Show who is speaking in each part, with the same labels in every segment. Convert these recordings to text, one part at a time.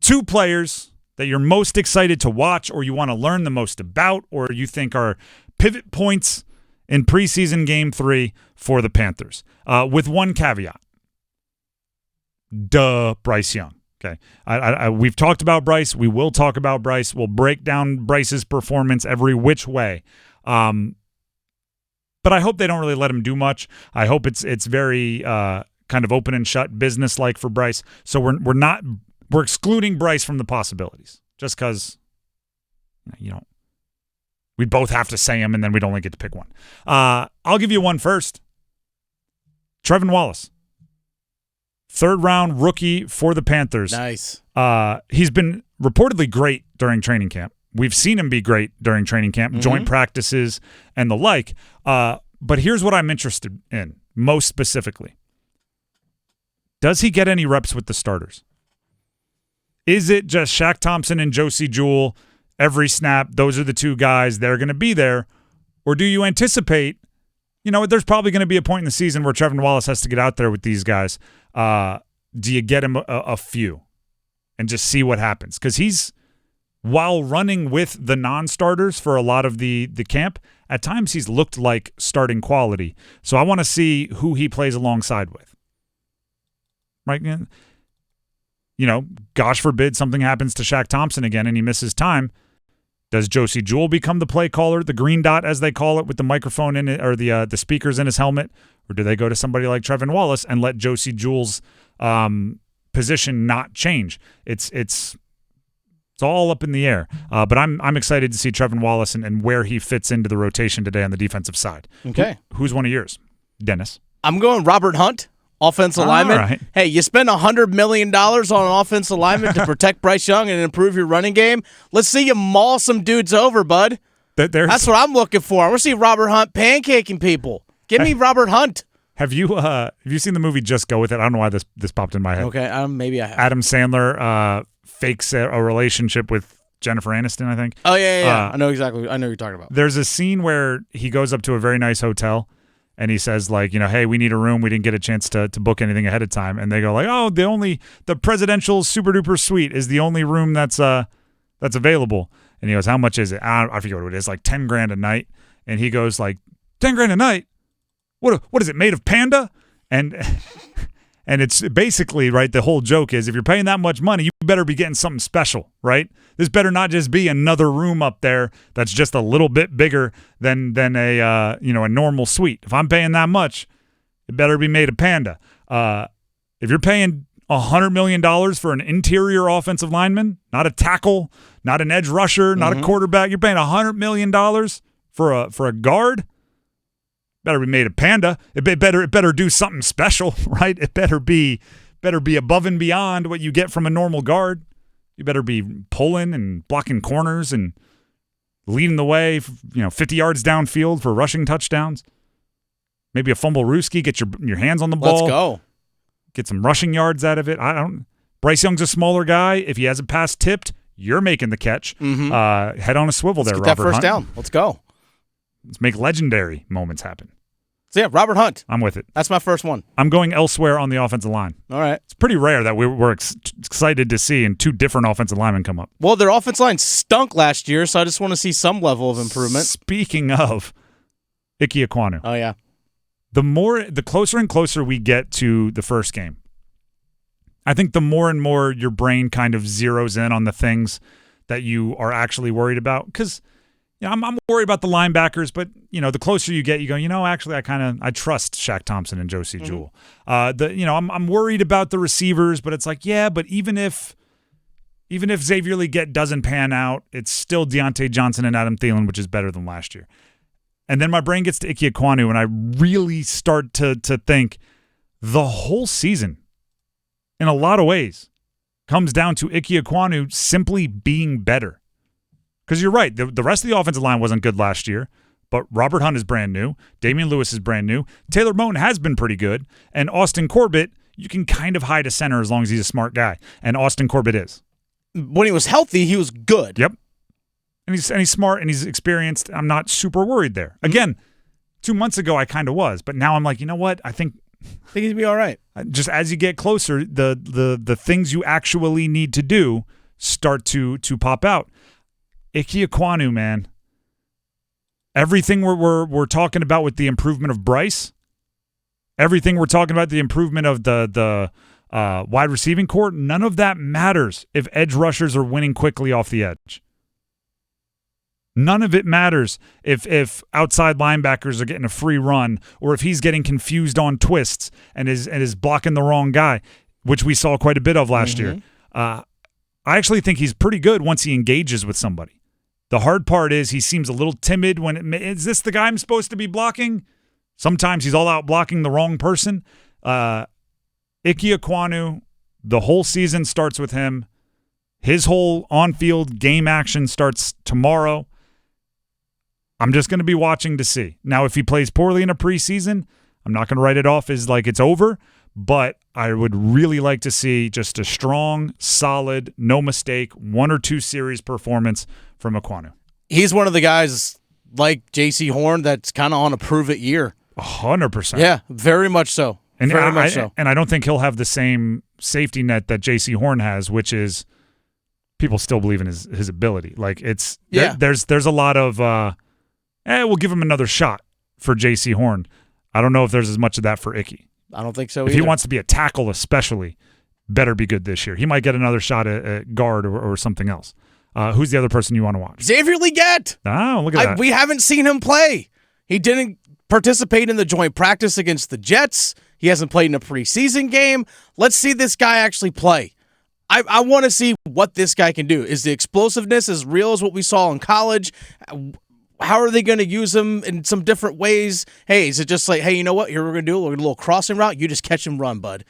Speaker 1: 2 players that you're most excited to watch or you want to learn the most about or you think are pivot points in preseason game 3 for the Panthers, with one caveat. Bryce Young. Okay, we've talked about Bryce. We will talk about Bryce. We'll break down Bryce's performance every which way. But I hope they don't really let him do much. I hope it's very kind of open and shut, business-like for Bryce. So we're excluding Bryce from the possibilities just because we'd both have to say him and then we'd only get to pick one. I'll give you one first. Trevon Wallace. 3rd round rookie for the Panthers.
Speaker 2: Nice.
Speaker 1: He's been reportedly great during training camp. We've seen him be great during training camp, joint practices, and the like. But here's what I'm interested in, most specifically. Does he get any reps with the starters? Is it just Shaq Thompson and Josie Jewell every snap? Those are the 2 guys. They're going to be there. Or do you anticipate, there's probably going to be a point in the season where Trevin Wallace has to get out there with these guys. Do you get him a few and just see what happens? Because he's, while running with the non-starters for a lot of the camp, at times he's looked like starting quality. So I want to see who he plays alongside with. Right? Gosh forbid something happens to Shaq Thompson again and he misses time. Does Josie Jewell become the play caller, the green dot as they call it, with the microphone in it or the speakers in his helmet? Or do they go to somebody like Trevon Wallace and let Josie Jewell's position not change? It's all up in the air. But I'm excited to see Trevon Wallace and where he fits into the rotation today on the defensive side.
Speaker 2: Okay.
Speaker 1: Who's one of yours? Dennis.
Speaker 2: I'm going Robert Hunt, offensive lineman.
Speaker 1: Right.
Speaker 2: Hey, you spend $100 million on an offensive lineman to protect Bryce Young and improve your running game. Let's see you maul some dudes over, bud. That's what I'm looking for. I want to see Robert Hunt pancaking people. Give me Robert Hunt.
Speaker 1: Have you seen the movie Just Go With It? I don't know why this popped in my head.
Speaker 2: Okay, maybe I have.
Speaker 1: Adam Sandler fakes a relationship with Jennifer Aniston, I think.
Speaker 2: Oh, yeah. I know exactly. I know what you're talking about. There's
Speaker 1: a scene where he goes up to a very nice hotel and he says, like, hey, we need a room. We didn't get a chance to book anything ahead of time. And they go like, oh, the presidential super duper suite is the only room that's available. And he goes, how much is it? I forget what it is, like $10,000 a night. And he goes like, $10,000 a night? What is it, made of panda? And it's basically, right, the whole joke is if you're paying that much money, you better be getting something special, right? This better not just be another room up there that's just a little bit bigger than a normal suite. If I'm paying that much, it better be made of panda. If you're paying $100 million for an interior offensive lineman, not a tackle, not an edge rusher, not a quarterback, you're paying $100 million for a guard. Better be made of panda. It better do something special, right? It better be above and beyond what you get from a normal guard. You better be pulling and blocking corners and leading the way, 50 yards downfield for rushing touchdowns. Maybe a fumble-rooski, get your hands on the ball.
Speaker 2: Let's go.
Speaker 1: Get some rushing yards out of it. Bryce Young's a smaller guy. If he has a pass tipped, you're making the catch. Head on a swivel there, Robert Hunt.
Speaker 2: Let's get that first down. Let's go.
Speaker 1: Let's make legendary moments happen.
Speaker 2: So, yeah, Robert Hunt.
Speaker 1: I'm with it.
Speaker 2: That's my first one.
Speaker 1: I'm going elsewhere on the offensive line.
Speaker 2: All right.
Speaker 1: It's pretty rare that we're excited to see and 2 different offensive linemen come up.
Speaker 2: Well, their offensive line stunk last year, so I just want to see some level of improvement.
Speaker 1: Speaking of Iky Ekwonu.
Speaker 2: Oh, yeah.
Speaker 1: The closer and closer we get to the first game, I think the more and more your brain kind of zeroes in on the things that you are actually worried about. Because I'm worried about the linebackers, but the closer you get, you go, actually, I trust Shaq Thompson and Josie Jewell. I'm worried about the receivers, but it's like, yeah, but even if Xavier Legette doesn't pan out, it's still Deontay Johnson and Adam Thielen, which is better than last year. And then my brain gets to Ickey Ekwonu, and I really start to think the whole season, in a lot of ways, comes down to Ickey Ekwonu simply being better. Because you're right, the rest of the offensive line wasn't good last year, but Robert Hunt is brand new. Damian Lewis is brand new. Taylor Moton has been pretty good. And Austin Corbett, you can kind of hide a center as long as he's a smart guy. And Austin Corbett is.
Speaker 2: When he was healthy, he was good.
Speaker 1: Yep. And he's smart and he's experienced. I'm not super worried there. Again, 2 months ago I kind of was, but now I'm like, you know what? I think
Speaker 2: I think he'd be all right.
Speaker 1: Just as you get closer, the things you actually need to do start to pop out. Ickey Ekwonu, man. Everything we're talking about with the improvement of Bryce, everything we're talking about the improvement of the wide receiving core, none of that matters if edge rushers are winning quickly off the edge. None of it matters if outside linebackers are getting a free run or if he's getting confused on twists and is blocking the wrong guy, which we saw quite a bit of last year. I actually think he's pretty good once he engages with somebody. The hard part is he seems a little timid is this the guy I'm supposed to be blocking? Sometimes he's all out blocking the wrong person. Iky Ekwonu, the whole season starts with him. His whole on-field game action starts tomorrow. I'm just going to be watching to see. Now, if he plays poorly in a preseason, I'm not going to write it off as like it's over, but I would really like to see just a strong, solid, no mistake, 1 or 2 series performance from Ekwonu.
Speaker 2: He's one of the guys like J.C. Horn that's kind of on a prove-it year.
Speaker 1: 100%.
Speaker 2: Yeah, very much so.
Speaker 1: And
Speaker 2: very much so.
Speaker 1: And I don't think he'll have the same safety net that J.C. Horn has, which is people still believe in his ability. Like there's a lot of we'll give him another shot for J.C. Horn. I don't know if there's as much of that for Icky.
Speaker 2: I don't think so
Speaker 1: either.
Speaker 2: If
Speaker 1: he wants to be a tackle especially, better be good this year. He might get another shot at guard or something else. Who's the other person you want to watch?
Speaker 2: Xavier Legette.
Speaker 1: Oh, look at that.
Speaker 2: We haven't seen him play. He didn't participate in the joint practice against the Jets. He hasn't played in a preseason game. Let's see this guy actually play. I want to see what this guy can do. Is the explosiveness as real as what we saw in college? How are they going to use him in some different ways? Hey, is it just like, hey, you know what? Here we're going to do? We're going to do a little crossing route. You just catch and run, bud.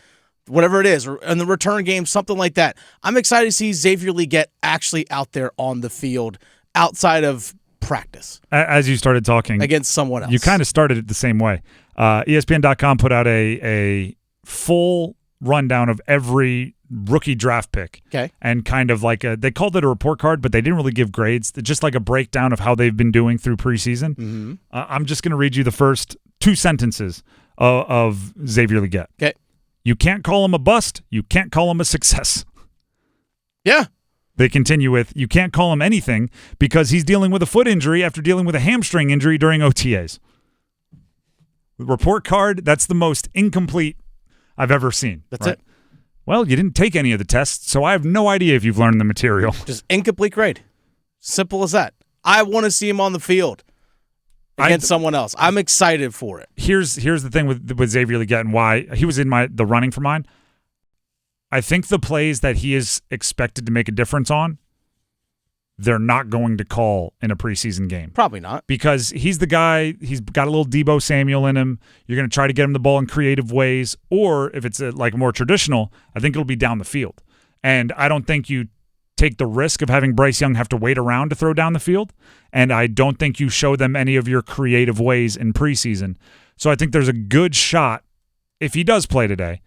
Speaker 2: Whatever it is, or in the return game, something like that. I'm excited to see Xavier Legette actually out there on the field outside of practice.
Speaker 1: As you started talking
Speaker 2: against someone else.
Speaker 1: You kind of started it the same way. ESPN.com put out a full rundown of every rookie draft pick.
Speaker 2: Okay.
Speaker 1: And kind of like they called it a report card, but they didn't really give grades. Just like a breakdown of how they've been doing through preseason.
Speaker 2: Mm-hmm.
Speaker 1: I'm just going to read you the first 2 sentences of Xavier Legette.
Speaker 2: Okay.
Speaker 1: You can't call him a bust. You can't call him a success.
Speaker 2: Yeah.
Speaker 1: They continue with, you can't call him anything because he's dealing with a foot injury after dealing with a hamstring injury during OTAs. The report card, that's the most incomplete I've ever seen.
Speaker 2: That's it.
Speaker 1: Well, you didn't take any of the tests, so I have no idea if you've learned the material.
Speaker 2: Just incomplete grade. Simple as that. I want to see him on the field against someone else. I'm excited for it.
Speaker 1: Here's the thing with Xavier Legette and why he was in the running for mine. I think the plays that he is expected to make a difference on, they're not going to call in a preseason game.
Speaker 2: Probably not.
Speaker 1: Because he's the guy, he's got a little Deebo Samuel in him. You're going to try to get him the ball in creative ways. Or if it's like more traditional, I think it'll be down the field. And I don't think you take the risk of having Bryce Young have to wait around to throw down the field. And I don't think you show them any of your creative ways in preseason. So I think there's a good shot, if he does play today,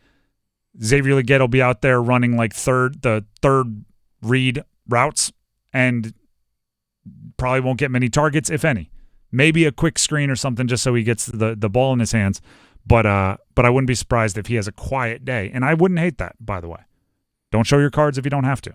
Speaker 1: Xavier Legette will be out there running like the third read routes and probably won't get many targets, if any. Maybe a quick screen or something just so he gets the ball in his hands. But I wouldn't be surprised if he has a quiet day. And I wouldn't hate that, by the way. Don't show your cards if you don't have to.